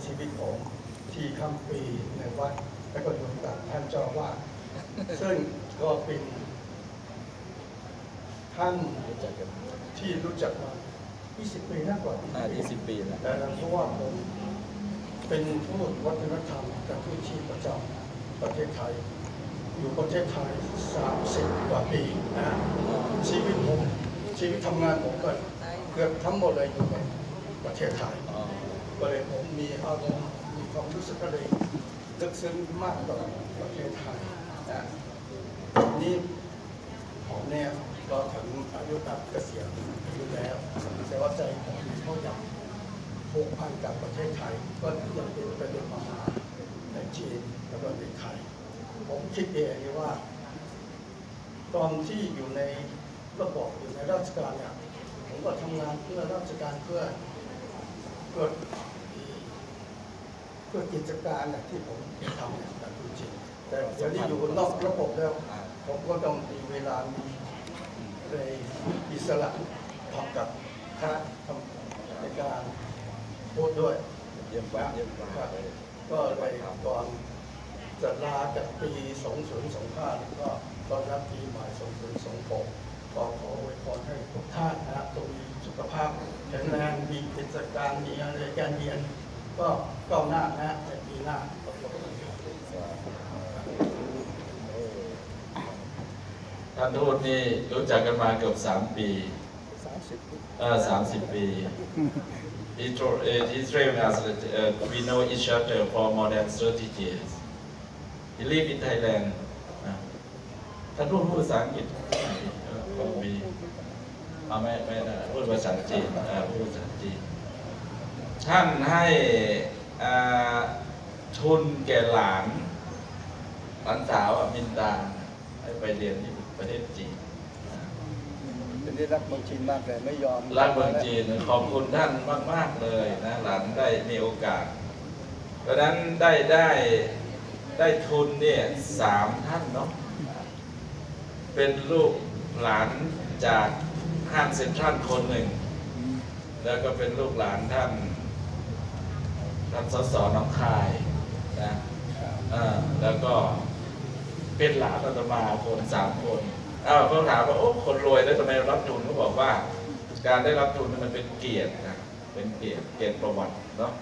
ชีวิตผมที่ค่ำปีในวัดและก็อยู่กับท่านเจ้าอาวาสซึ่งก็เป็นท่านที่รู้จักมา 20 ปีมากกว่า 20 ปีแล้ว แต่เพราะว่าผมเป็นผู้วัฒนธรรมกับผู้ชีพประจำประเทศไทย อยู่ประเทศไทย 30 กว่าปีนะชีวิตทำงานผมก็เกือบทั้งหมดเลยอยู่ในประเทศไทยก็เลยผมมีอารมณ์มีความรู้สึกก็เลยลึกซึ้งมากต่อประเทศไทยนะนี่ผมเนี่ยก็ถึงอายุตัดเกษียณอยู่แล้วแต่ว่าใจผมเขาอยากผูกพันกับประเทศไทยก็ยังเป็นประเด็นมาในจีนแล้วก็ในไทยผมคิดเองว่าตอนที่อยู่ในระบบอยู่ในราชการเนี่ยผมก็ทำงานเพื่อราชการเพื่อกิจการที่ผมทำเนี่ยแต่จริงแต่เดี๋ยวนี้อยู่นอกระบบแล้วผมก็ต้องมีเวลามีเลยอิสระทำกับคณะทำในการพูดด้วย เยี่ยมมากก็เลยก่อนจะลาจากปี 2025 ก็ตอนรับปีใหม่ 2026 ก็ขออวยพรให้ทุกท่านนะครับจงมีสุขภาพแข็งแรงมีกิจการมีอะไรการเรียนก็ก้าวหน้านะในปีหน้าขอบคุณครับ ท่านทูตนี่รู้จักกันมาเกือบ3 ปี 30 ปี He told us that we know each other for more than 30 years. He live in Thailand. ท่านทูตพูดภาษาอังกฤษมีไม่ได้พูดภาษาจีนพูดภาษาจีนท่านให้ทุนแก่หลานสาวมินดาให้ไปเรียนที่ประเทศจีนเป็นที่รักเมืองจีนมากเลยไม่ยอมรักเมืองจีนขอบคุณท่านมากๆเลยนะหลานได้มีโอกาสเพราะนั้นได้ทุนเนี่ย3 ท่านเนาะเป็นลูกหลานจากห้างเซ็นทรัลคนหนึ่งแล้วก็เป็นลูกหลานท่านสสหนองคายนะแล้วก็เป็นหลานอาตมาคน3 คนเขาถามว่าโอ้คนรวยแล้วทำไมรับทุนเขาบอกว่าการได้รับทุนมันเป็นเกียรตินะเป็นเกียรติประวัติเนาะ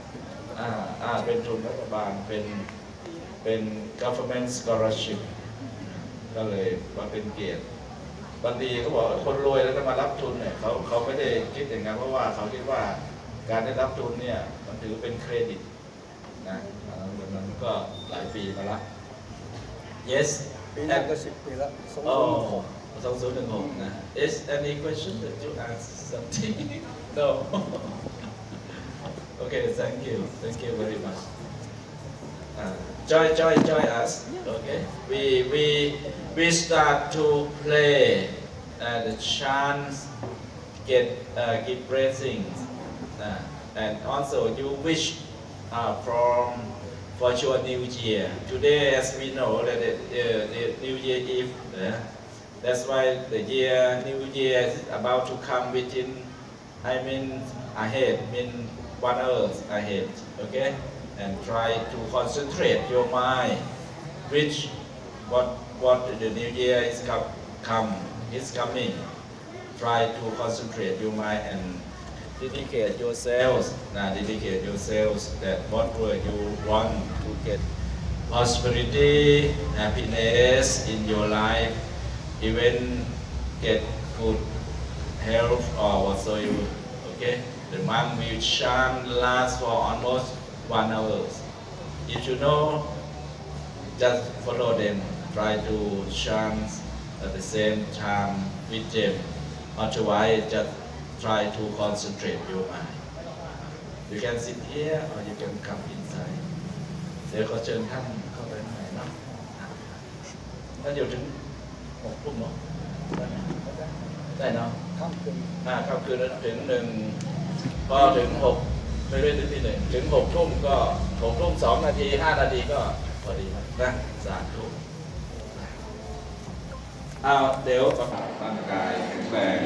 เป็นทุนรัฐบาลเป็น government scholarship ก็เลยมาเป็นเกียรติบางทีเขาบอกคนรวยแล้วจะมารับทุนเนี่ยเขาไม่ได้คิดอย่างนั้นเพราะว่าเขาคิดว่าการได้รับทุนเนี่ยมันถือเป็นเครดิตนะมันก็หลายปีมาละ yes ปีนั้นก็10 ปีแล้ว2016นะ Is any question that you ask something no okay thank you very much join us okay we start to play the chants give blessings and also you wish for your new year today as we know that the new year eve that's why the new year is about to come within ahead 1 hour ahead okay and try to concentrate your mind which what the new year is coming try to concentrate your mind and dedicate yourselves that what were you want to get prosperity happiness in your life even get good health or whatsoever okay the month will chant last for almost 1 hour if you know just follow them try to chant at the same time with them otherwise just try to concentrate your mind you can sit here or you can come inside เดี๋ยวขอเชิญท่านเข้าไปข้างในเนาะท่านอยู่ถึง6 ทุ่มเนาะได้เนาะค่ำคืนค่ำคืนถึง1พอถึง6ไม่ได้ถึงที่1ถึง6 ทุ่มก็6 ทุ่ม 2 นาที 5 นาทีก็พอดีนะสาธุเดี๋ยวร่างกายแข็งแรง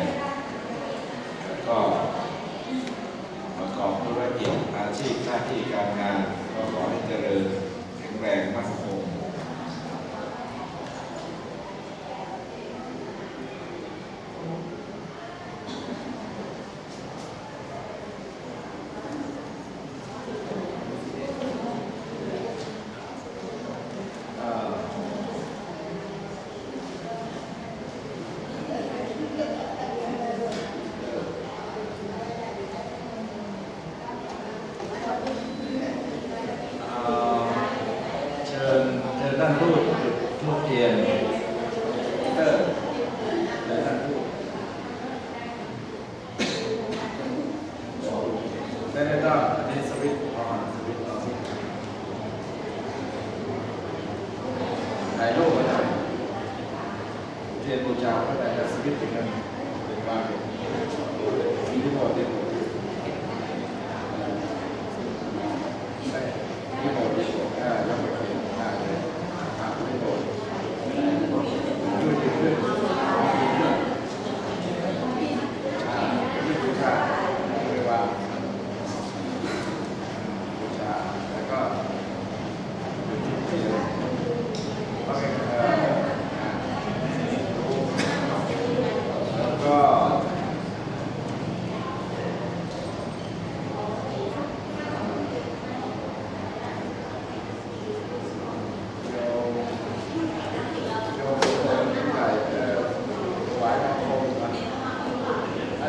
ก็ ประกอบธุรกิจอาชีพหน้าที่การงานก็ขอให้เจริญแข็งแรงมั่นคงเชิญท่านทูตจุดธูปเทียนเชิญท่านทูตได้อันนี้สวิตช์ออนถ่ายรูปก็ได้เทียนบูชาก็ได้แต่สวิตช์เป็นวางมีที่หมดที่หมดที่หมดที่หมดยังไม่เห็นเลยที่หมดขึ้นบูชาเรียกว่าบูชาแล้วก็แล้วก็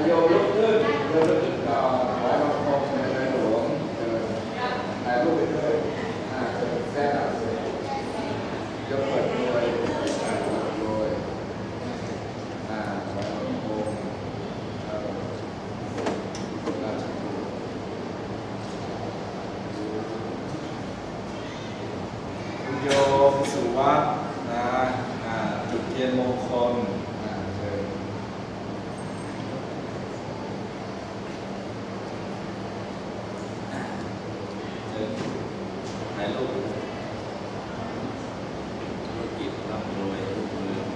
โยมลุกขึ้นก่อนถวายบังคมในหลวงถ่ายรูปไปด้วยแซ่บโยมเปิดด้วยถวายบังคมราชบุตรคุณโยมสุวัฒน์จุดเทียนมงคลเชิญถ่ายรูปธุรกิจร่ำรวยรุ่งเรือง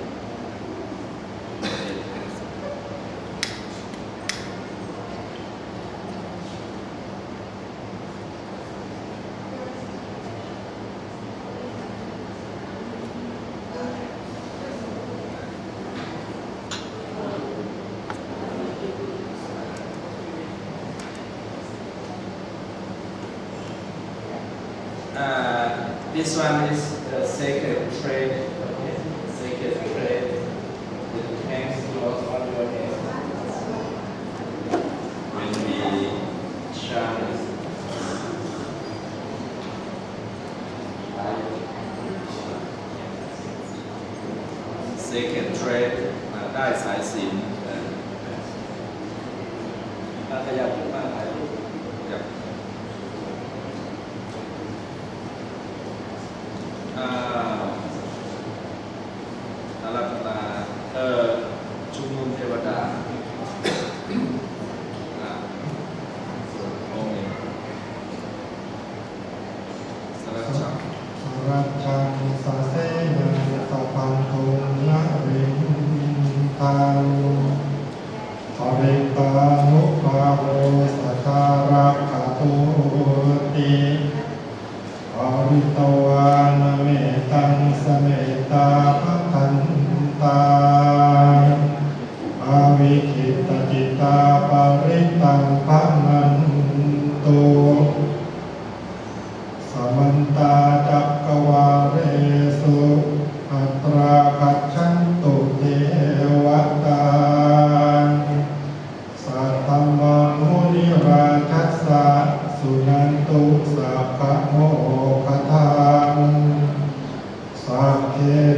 This one is the sacred trade, okay? Sacred trade. It hangs close on your head. When we chant, sacred trade ได้สายสิญจน์ขยับขึ้นมาถ่ายรูปอารัตนาชุมนุมเทวดาองค์นี้สรัชชัง สรัชชังสะเสนังสัพพันธุนะริงตังภริตานุภาโวสัทธารักขตุติภริตวานเมตังสเมตาภคันตาอาวิคิตจิตาปริตังภมันตุสมันตาจักกวาเรสุอัตราคัจฉันตุเทวตาสัทธมังมุนิราชัสสะสุนันตุสัพพะโมคทังสัพเพ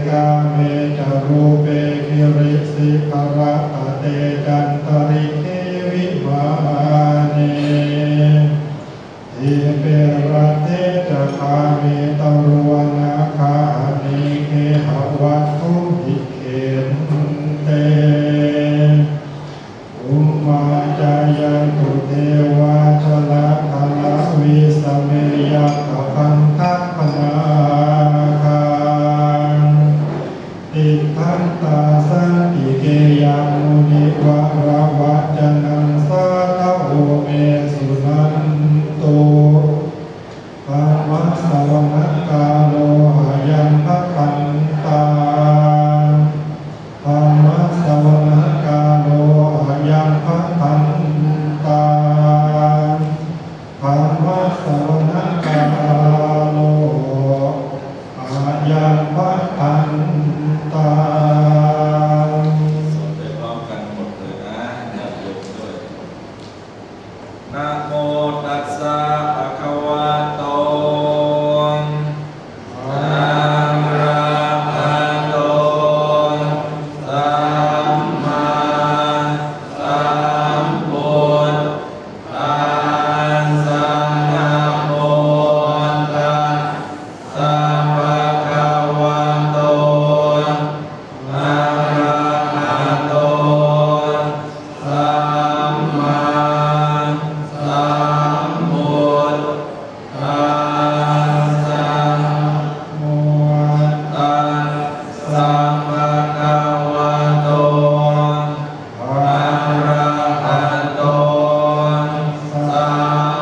กาเมจารูเปกิริสิกระตะเตจันตริเขวิมาเนทิเประเทจะคาเมตรวนาคาเนเคหวัตถุหิเขนเตอุมมาจายันตุเทวาชละคลาวิสเมยัคคันทัพพนาคาติทันตาสันติเกยังมุนิวะระวะจันังสาทโวเมสุนา สรณกาโลอายังพัทันตาสวดไปพร้อมกันหมดเลยนะอย่าหยุดด้วยนะโมตัสสะภะคะวะโตอะระหะโตสัมมาสัมพุทธัสสะนะโมตัสสะภะคะวะโตอะระหะโตสัมมาสัมพุทธัสสะโมตัสสะภะคะวะโตอะระหะโตสั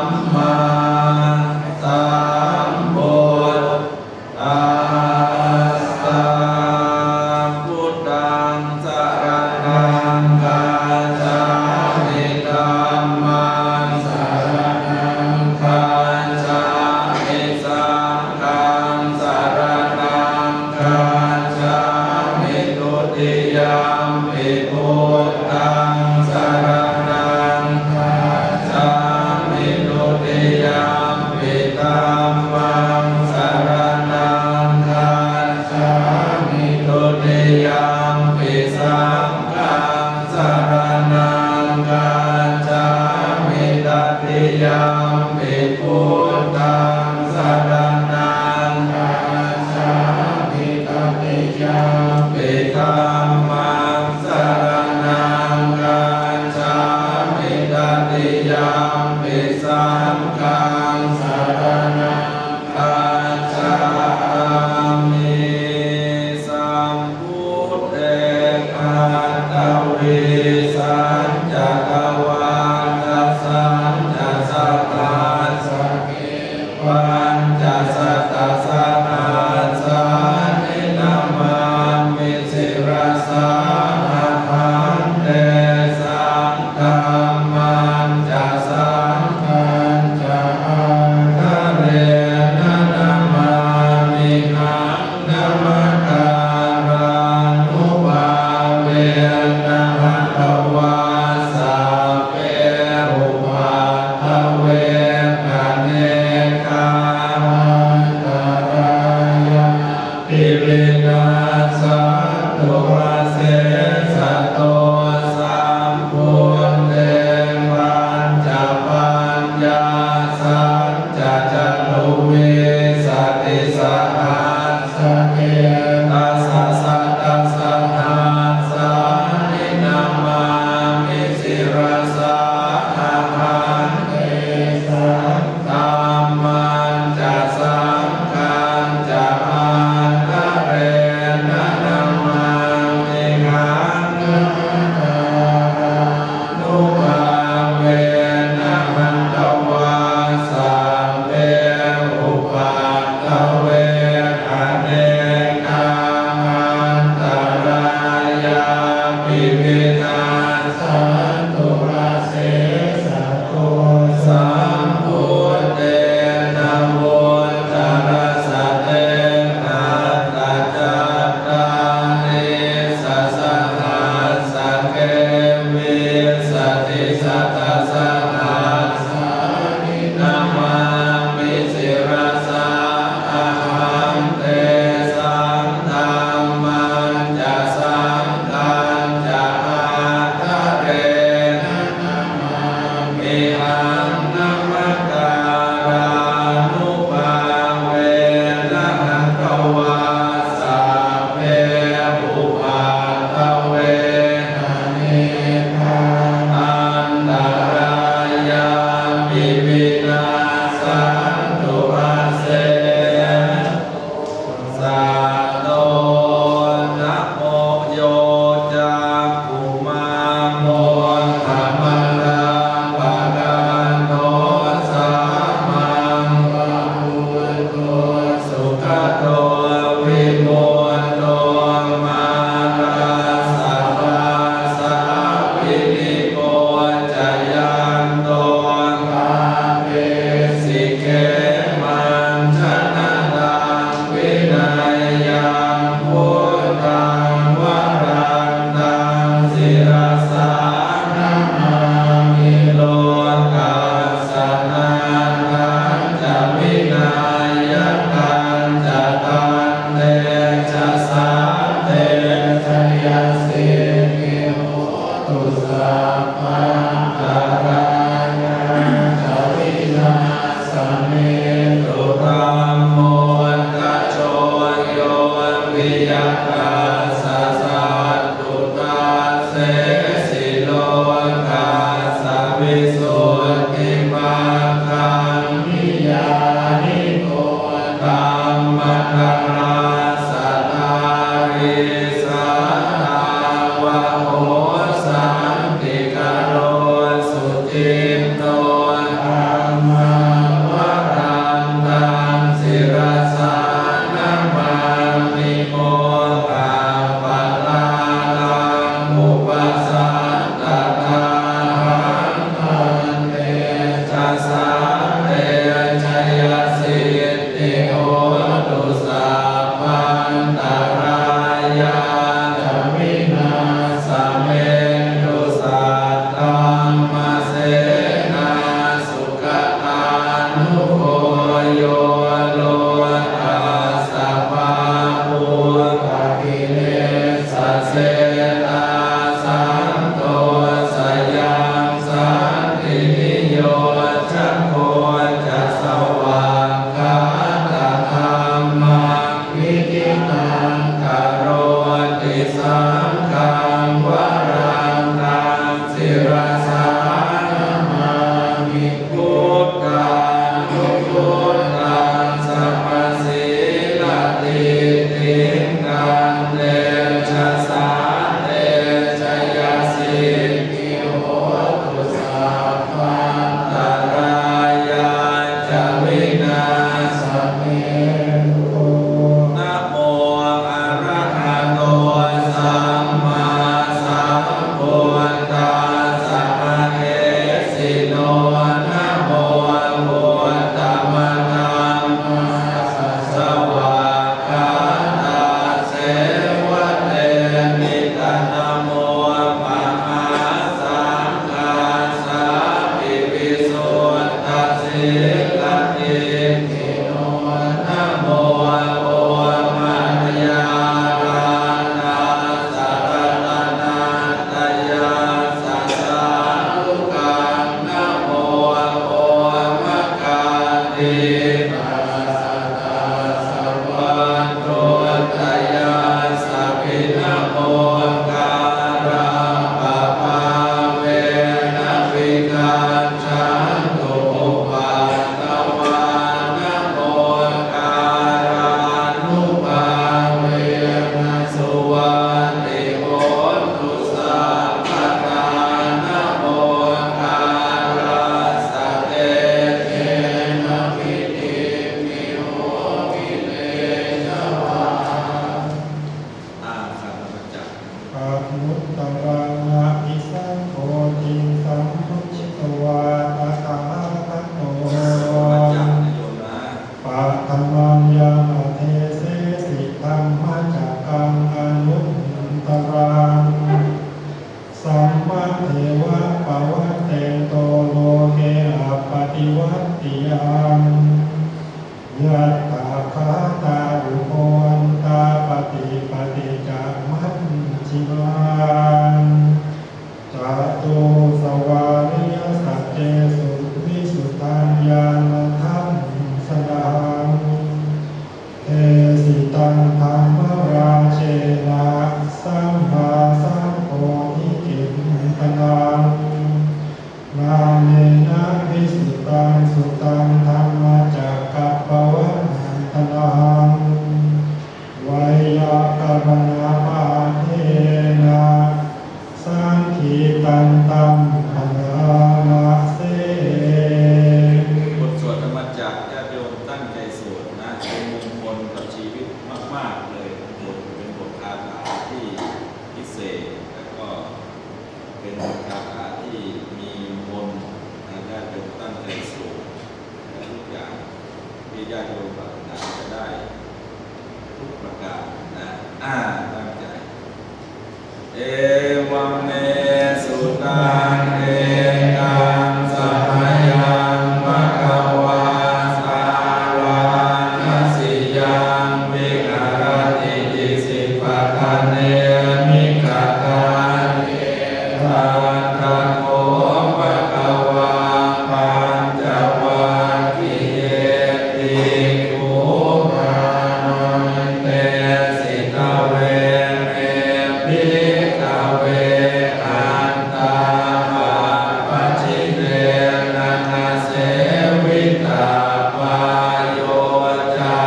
มมาสัมพุทธัสสะพุทธังสรณังคัจฉามิธัมมังสรณังคัจฉามิสังฆังสรณังคัจฉามิทุติยมปิพุทธังสรณังคัจฉามิทุติยมปิธัมมังสรณังคัจฉามิทุติยมปิสังฆังสรณังคัจฉามิตติยมปิพุทธังสรณังคัจฉามิตติยมปิธัมมังสรณังคัจฉามิตติยมปิสังฆังสรณังคัจฉามิสัมพุทเตกัตตวิสัญจกวัฏฏสัญจสัตตาสังเกปัญจสัตตสหัสสานินามามิสิรสานาภันเตสังฆัมมันจะสังฆัญจะอังคะเรนะนามามิหังนามัสการังนุภาเวนะภะคะวะสัพเพอุปัฏฐเวกเนกามันตรายะปิวินาสัตตุเสสะโตสัมพุทเตปัญจปัญญาสัจจะจตุเวสติสหัสสะเกตัสสะสัตตสหัสสานินามามิสิรสานาภันเตสังฆัมมันจะสังฆัญจะอังคะเรนะนามามิหังนะมัสการังนุภาเวนะหันตวาสัพเพ นาสัพเพโตนะโมอะระหะโตสัมมาสัมพุทธัสสะอะเอสิโนนะโมพุทธมังธัมมัสสะวะกาตาเสวะเตมิตานะโมมหาสังฆาสัพพิวิสุทธัสสิลติกิโนนะโมโอมัตยารานาสัพพะนาตยาสัสสาลุกังนะโมโอมะกาติปัสสะตาสัพพันโตตยาสัพพินะโมการังปะภาเวนะวิกัจฉันตุอุปัตตวานะโมการานุภาเวนะสุวัตติโหตุสัพพทานะโมการัสสะเตเทนะวิติมิโหวิเลชวาอาคันตุจัก ปัจมุตตรังอะภิสังโฆติสัมพุชิตวาตถาคตโต มาจากนโยมนะ ปัทธมังยังอเทเสสิธัมมาจักกังอนุตตรังสัมมาเทวะปวัตเตโตโลเกอปฏิวัตติยังยัตถาคาตาอุโภวันตาปฏิปฏิจามัจจิมาจาตุสวาริยสัจเจสุวิสุทธัญญาณทัมสนังเอสิตังธรรมราเชนะสัมมาสัมโพธิกิตตังนาเมนะวิสุทธังสุตังธรรมจักกัปปวัฏฏนังไวยากรณปาเทนะสังคีตันตัมปนามาเส บทสวดธรรมจักรญาติโยมตั้งใจสวดนะเป็นมงคลกับชีวิตมากๆเลยบทเป็นบทคาถาที่พิเศษแล้วก็เป็นบทคาถาที่มีมนต์นะญาติโยมตั้งใจสวดและทุกอย่างที่ญาติโยมปรารถนาจะได้ทุกประการนะตั้งใจเอวังเมสุตังเอกังสัพพยังภะคะวาสาวานัสสิยังวิหารติติสิปะคะเนมิขะทาเนทันตะโกภะคะวาปัญจวัคคีเยติภูรานันเตสิตเวเมภิกขเวอันตาภาปัจฉิเนนะนะเสวิตาปายโยจา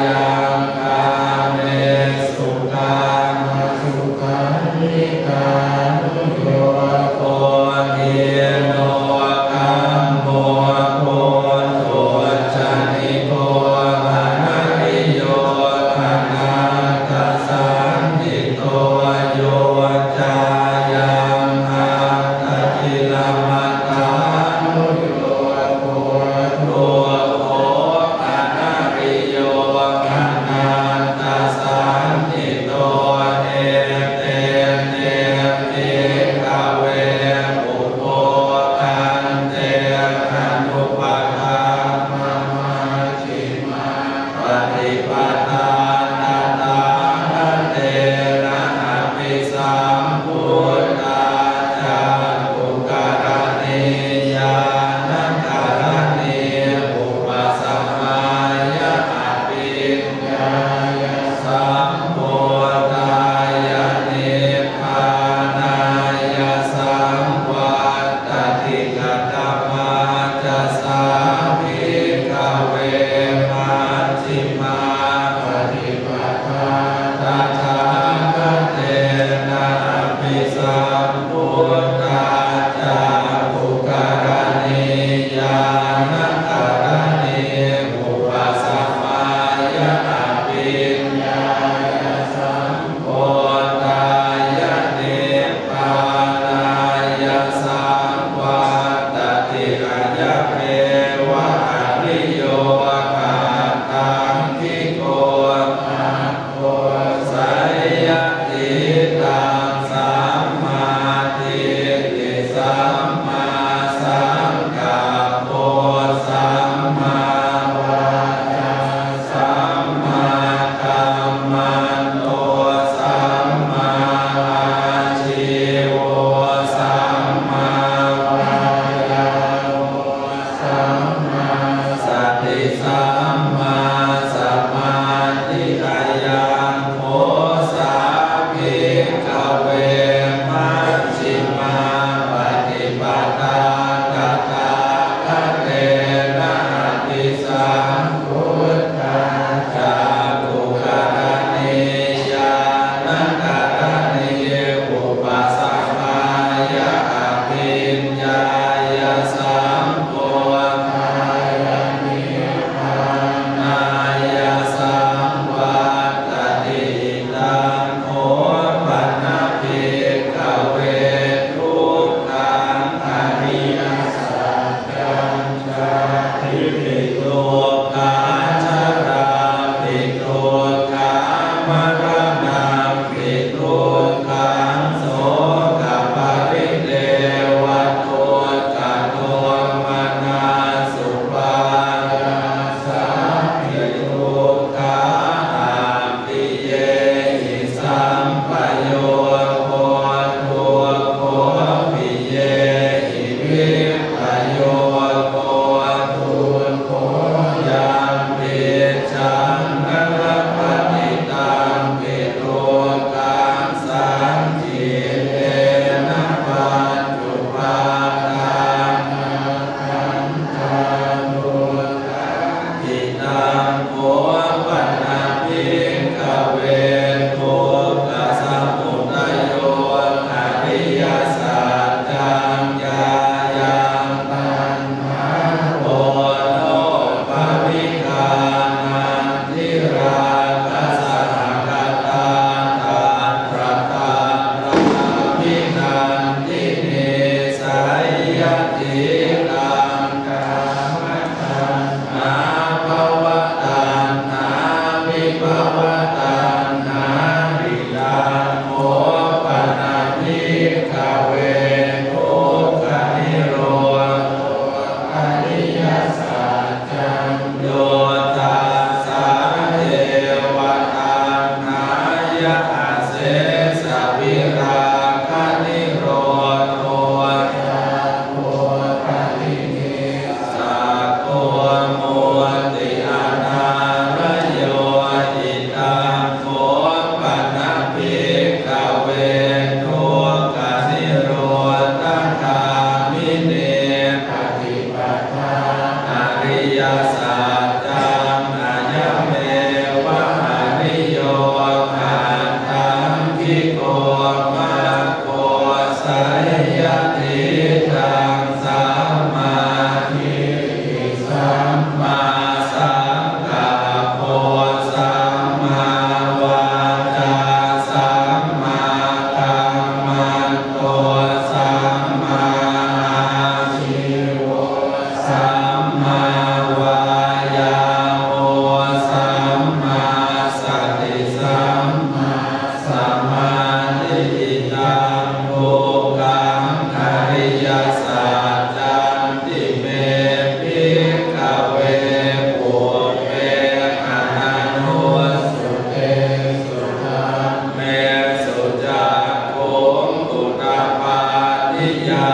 ยังกาเมสุขังสุขันลิกานุโยโกเทโนกัมโมโพโตชนิโก สัมมาสัมมาทิฏฐิยังโมสาภิกขเวมัชฌิมาปฏิปทาตถาคเตนะติสัมพุทธัสสะกุกรณียานักรณีอุปสัมมายะอภิญญายะสัมโพธายะนิพพานายะสัมวัตติตังโหปันภิกขเวทุกขังอริยสัจจังจาทิภิกขุขาชราภิกขุขามรณะภิกขุขังโสกปริเทวทุกขโทมนาสุปายาสาภิกขุขาอาภิเยหิสัมปโยโคทุกโคภิเยหิวิปโยโคทุกโคยังปิชังนรปฏิตังปิตุกังสังจิเตนะปัจจุปาทานาคันธานุทิตังโภปันภิกขเวทุกขสมุทัยโยอริยสัจจังญายังตัณหาโอโนภวิกานันทิราคะสหกตาทานพระตาราภินันทิเนสัยยติกังกามตัณหาภวตัณหาวิภวตัณหาวิดังโมปนาภิกขเวทุกขนิโรธอริยสัจจังโยตัสสะเทวตัณหายะเสสะวิราคะนิโรธโทจักโขปริเนสักโขมุติอนาลโยอิตังโขปันภิกขเวทุกขนิโรธคามิเนปฏิปทาอริยสัจจังอะยะเมวะอริโยอาตังคิโกมะโคสัยยติตังสัมมาทิฏฐิสัมมาสังกัปโปสัมมาวาจาสัมมากัมมันโตสัมมาอาชีวสัมมาวายาโมสัมมาสติสัมมาสมาธิตังโภกังอริยสัจจันติเมภิกขเวปุเพอนันโนสุเตสุตังเมสุจักขุงอุตตปาทิยา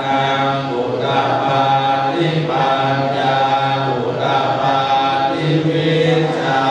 นังอุตตปาทิปัญญาอุตตปาทิวิชชา